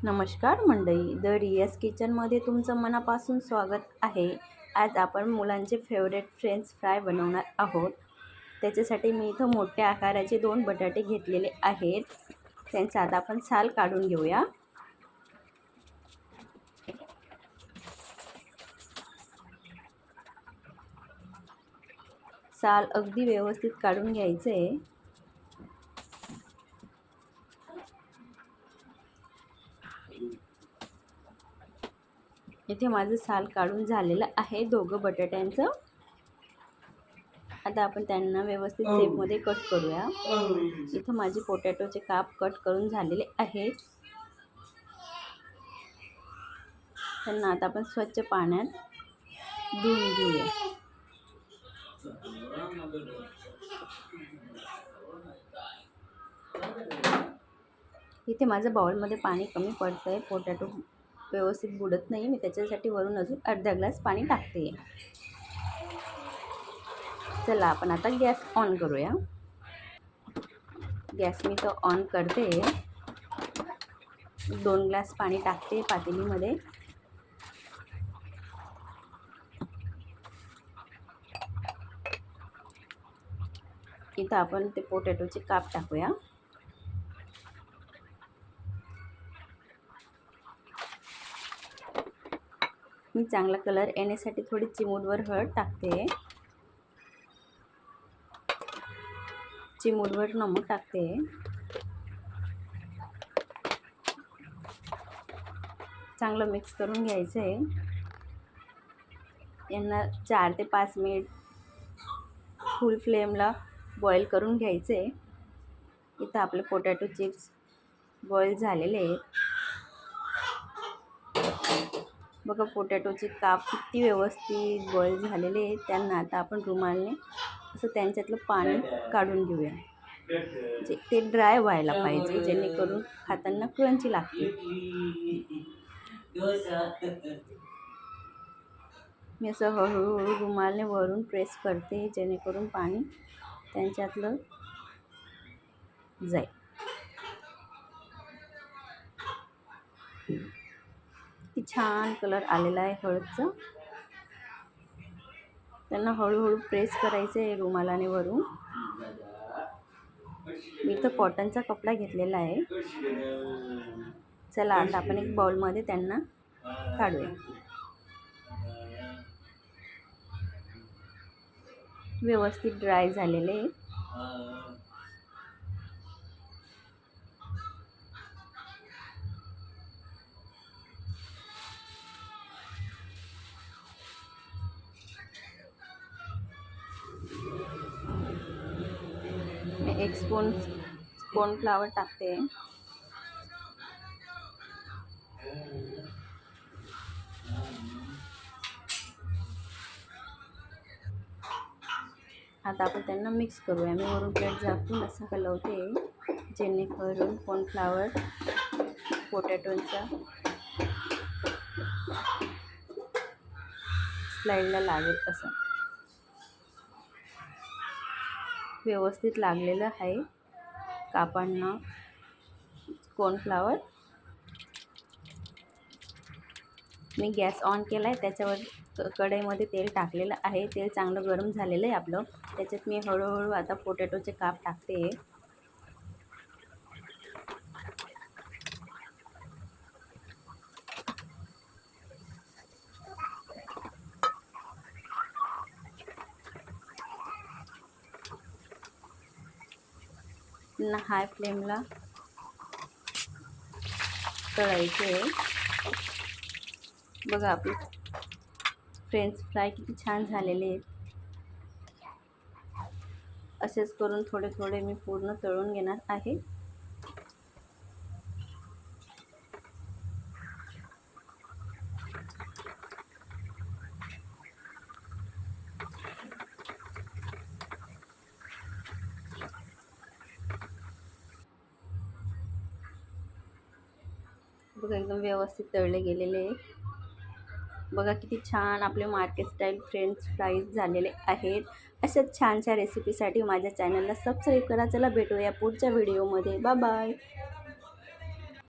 नमस्कार मंडळी, द रियाज किचनमध्ये तुमचं मनापासून स्वागत आहे. आज आपण मुलांचे फेवरेट फ्रेंच फ्राय बनवणार आहोत. त्याच्यासाठी मी इथं मोठ्या आकाराचे 2 बटाटे घेतलेले आहेत. त्यांचा आता आपण साल काढून घेऊया. साल अगदी व्यवस्थित काढून घ्यायचं आहे. इथे माझं साल काढून झालेलं आहे दोघं बटाट्यांचं. आता आपण त्यांना व्यवस्थित शेपमध्ये कट करूया. इथं माझे पोटॅटोचे काप कट करून झालेले आहेत. त्यांना आता आपण स्वच्छ पाण्यात धुवून घेऊया. इथे माझं बाउलमध्ये पाणी कमी पडतं आहे. पोटॅटो व्यवस्थित बुडत नाही. मी त्याच्यासाठी वरून अजून अर्धा ग्लास पाणी टाकते. चला आपण आता गॅस ऑन करूया. गॅस मी तो ऑन करते. 2 ग्लास पाणी टाकते पातेलीमध्ये. इथं आपण ते पोटॅटोचे काप टाकूया. मी चांगला कलर येण्यासाठी थोडी चिमूटभर हळद टाकते. चिमूटभर नमक टाकते. चांगलं मिक्स करून घ्यायचं आहे. यांना 4 ते 5 मिनिट फुल फ्लेमला बॉईल करून घ्यायचे. इथं आपले पोटॅटो चिप्स बॉईल झालेले आहेत. बघा पोटॅटोचे काप किती व्यवस्थित बॉईल झालेले आहेत. त्यांना आता आपण रुमालने असं त्यांच्यातलं पाणी काढून घेऊया. जे ते ड्राय व्हायला पाहिजे, जेणेकरून खाताना क्रंची लागते. मी असं हळूहळू रुमालने वरून प्रेस करते, जेणेकरून पाणी त्यांच्यातलं जाईल. किती छान कलर आलेला आहे हळदचा. त्यांना हळूहळू प्रेस करायचं आहे रुमालाने वरून. मी इथं कॉटनचा कपडा घेतलेला आहे. चला आता आपण एक बाउलमध्ये त्यांना काढूया. व्यवस्थित ड्राय झालेले आहे. मी 1 स्पून फ्लावर टाकते. आता आपण त्यांना मिक्स करूया. मी वरून प्लेट झाकून असं हलवते, जेणेकरून कॉर्नफ्लावर पोटॅटोच्या स्लाईडला लागेल असं. व्यवस्थित लागलेलं आहे कापांना कॉर्नफ्लावर. मी गॅस ऑन केला आहे. त्याच्यावर कढईमध्ये तेल टाकलेलं आहे. तेल चांगलं गरम झालेलं आहे आपलं. त्याच्यात मी हळूहळू आता पोटॅटोचे काप टाकते. पुन्हा हाय फ्लेमला तळायचे. बघा आपले फ्रेंच फ्राय किती छान झालेले आहेत. असेच करून थोडे थोडे मी पूर्ण तळून घेणार आहे. बघा एकदम व्यवस्थित तळले गेलेले आहेत. बघा किती छान आपले मार्केट स्टाईल फ्रेंच फ्राईज झालेले आहेत. अशाच छानशा रेसिपीसाठी माझ्या चॅनलला सबस्क्राईब करा. चला भेटूया पुढच्या व्हिडिओमध्ये. Bye bye.